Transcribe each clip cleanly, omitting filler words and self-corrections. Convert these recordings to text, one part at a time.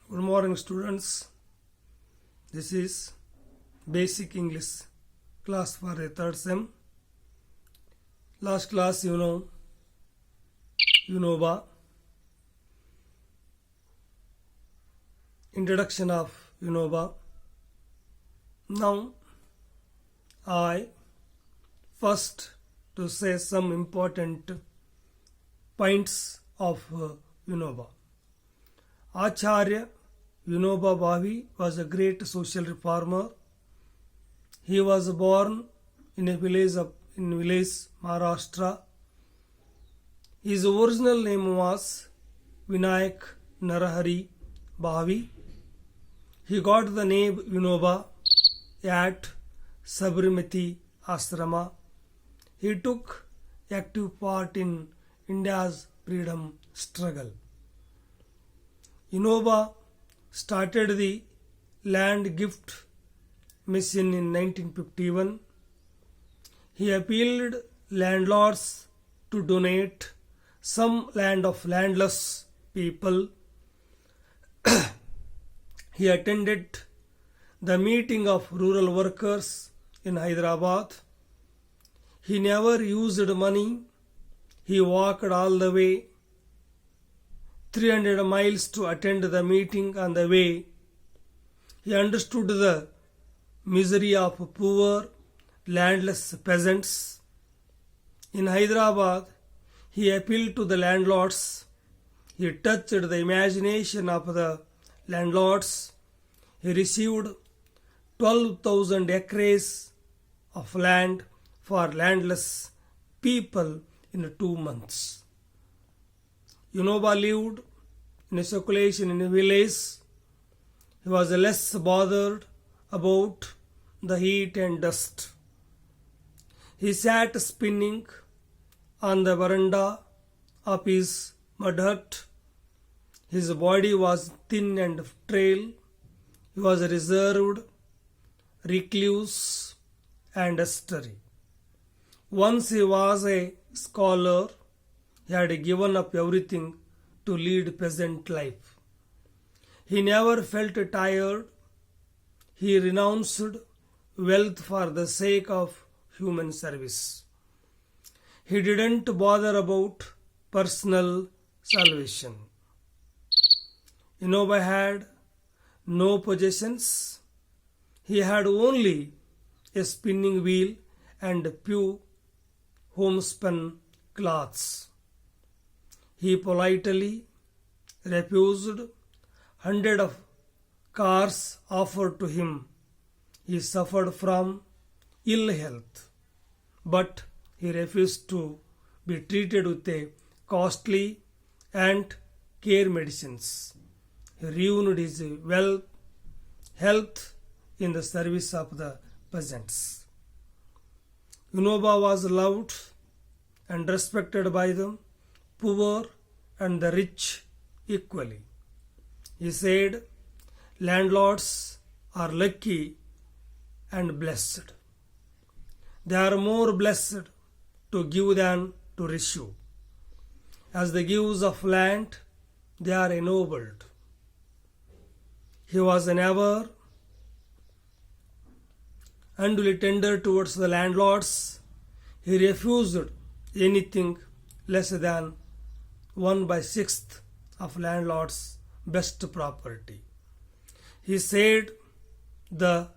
Good morning, students. This is Basic English class for the third sem. Last class, UNOVA, introduction of UNOVA. Now, I first to say some important points of UNOVA. Acharya Vinoba Bhave was a great social reformer. He was born in a village Maharashtra. His original name was Vinayak Narahari Bhave. He got the name Vinoba at Sabarmati Ashrama. He took active part in India's freedom struggle. Vinoba started the land gift mission in 1951. He appealed landlords to donate some land of landless people. He attended the meeting of rural workers in Hyderabad. He never used money. He walked all the way 300 miles to attend the meeting. On the way, he understood the misery of poor, landless peasants. In Hyderabad, he appealed to the landlords. He touched the imagination of the landlords. He received 12,000 acres of land for landless people in 2 months. Vinoba lived in a seclusion in a village. He was less bothered about the heat and dust. He sat spinning on the veranda of his mud hut. His body was thin and frail. He was reserved, recluse, and austere. Once he was a scholar. He had given up everything to lead peasant life. He never felt tired. He renounced wealth for the sake of human service. He didn't bother about personal salvation. Vinoba had no possessions. He had only a spinning wheel and few homespun cloths. He politely refused hundreds of cars offered to him. He suffered from ill health, but he refused to be treated with a costly and care medicines. He ruined his health in the service of the peasants. Vinoba was loved and respected by them, poor and the rich equally. He said, landlords are lucky and blessed. They are more blessed to give than to receive. As the givers of land, they are ennobled. He was never unduly tender towards the landlords. He refused anything less than 1/6 of landlord's best property. He said the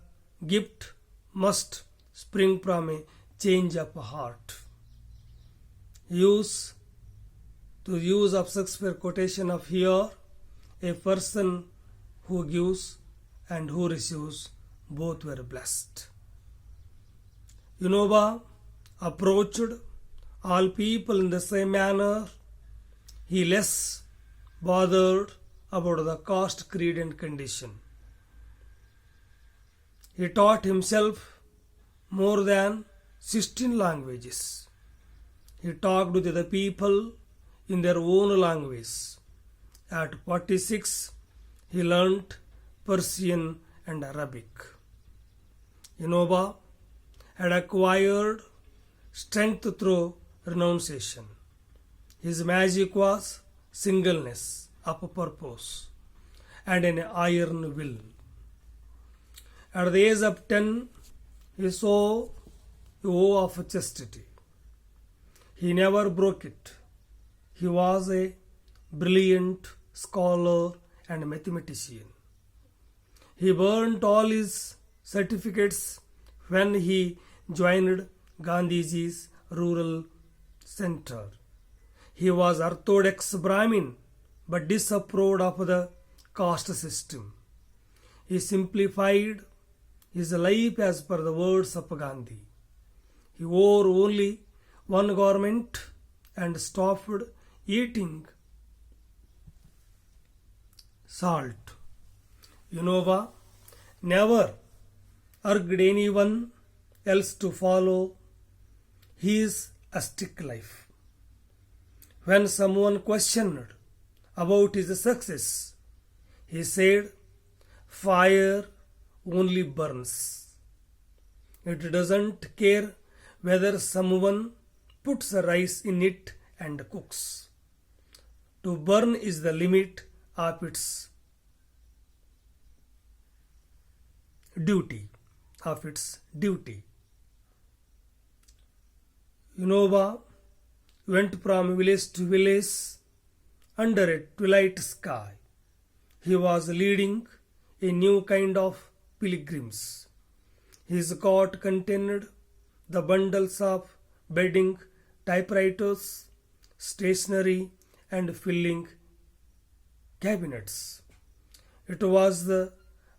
gift must spring from a change of heart. To use of Shakespeare quotation of here, a person who gives and who receives both were blessed. Vinoba approached all people in the same manner. He less bothered about the caste, creed, and condition. He taught himself more than 16 languages. He talked with the people in their own language. At 46, he learnt Persian and Arabic. Vinoba had acquired strength through renunciation. His magic was singleness of purpose and an iron will. At the age of 10, he saw the vow of chastity. He never broke it. He was a brilliant scholar and mathematician. He burnt all his certificates when he joined Gandhiji's rural center. He was orthodox Brahmin but disapproved of the caste system. He simplified his life as per the words of Gandhi. He wore only one garment and stopped eating salt. Vinoba never urged anyone else to follow his ascetic life. When someone questioned about his success, he said, "Fire only burns. It doesn't care whether someone puts rice in it and cooks. To burn is the limit of its duty. Vinoba went from village to village under a twilight sky. He was leading a new kind of pilgrims. His cart contained the bundles of bedding, typewriters, stationery, and filling cabinets. It was the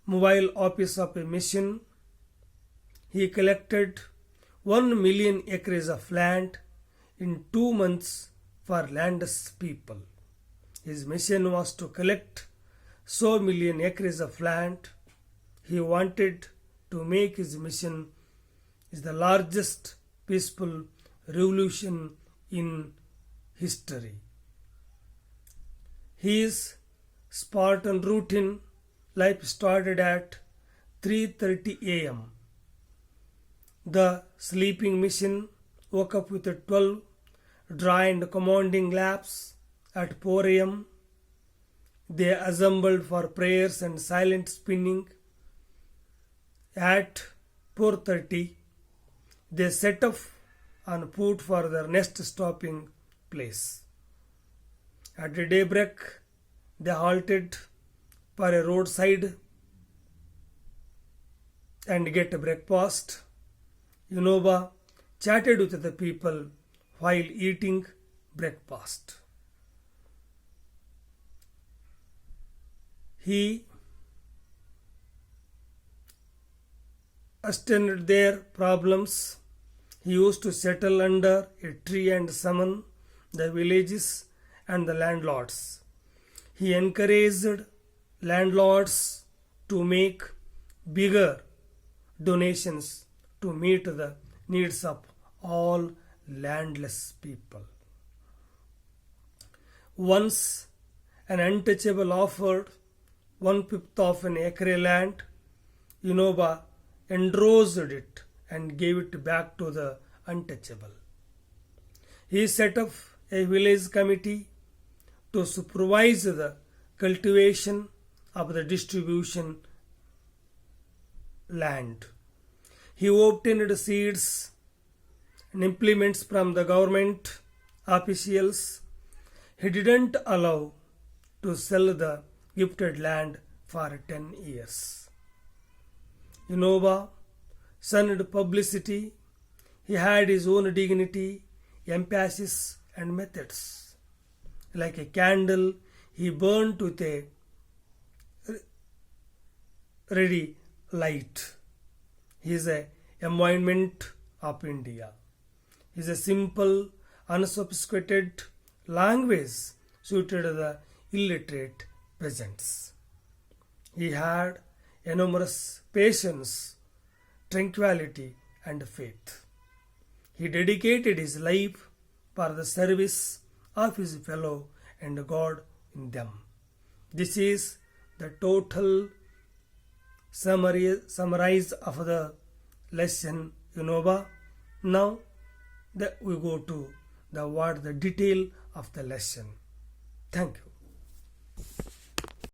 mobile office of a mission. He collected 1 million acres of land in 2 months for landless people. His mission was to collect so million acres of land. He wanted to make his mission is the largest peaceful revolution in history. His Spartan routine life started at 3:30 a.m. The sleeping mission woke up with 12 dry and commanding laps at 4 a.m. They assembled for prayers and silent spinning. At 4:30, they set off on foot for their next stopping place. At daybreak, they halted for a roadside and get breakfast. Vinoba chatted with the people while eating breakfast. He understood their problems. He used to settle under a tree and summon the villages and the landlords. He encouraged landlords to make bigger donations to meet the needs of all landless people. Once an untouchable offered 1/5 of an acre land, Vinoba engrossed it and gave it back to the untouchable. He set up a village committee to supervise the cultivation of the distribution land. He obtained seeds and implements from the government officials. He didn't allow to sell the gifted land for 10 years. Vinoba shunned publicity. He had his own dignity, emphasis, and methods. Like a candle, he burned with a ready light. He is a embodiment of India. He is a simple, unsophisticated language suited to the illiterate peasants. He had enormous patience, tranquility, and faith. He dedicated his life for the service of his fellow and God in them. This is the total summarize of the lesson, Vinoba. Now we go to the detail of the lesson. Thank you.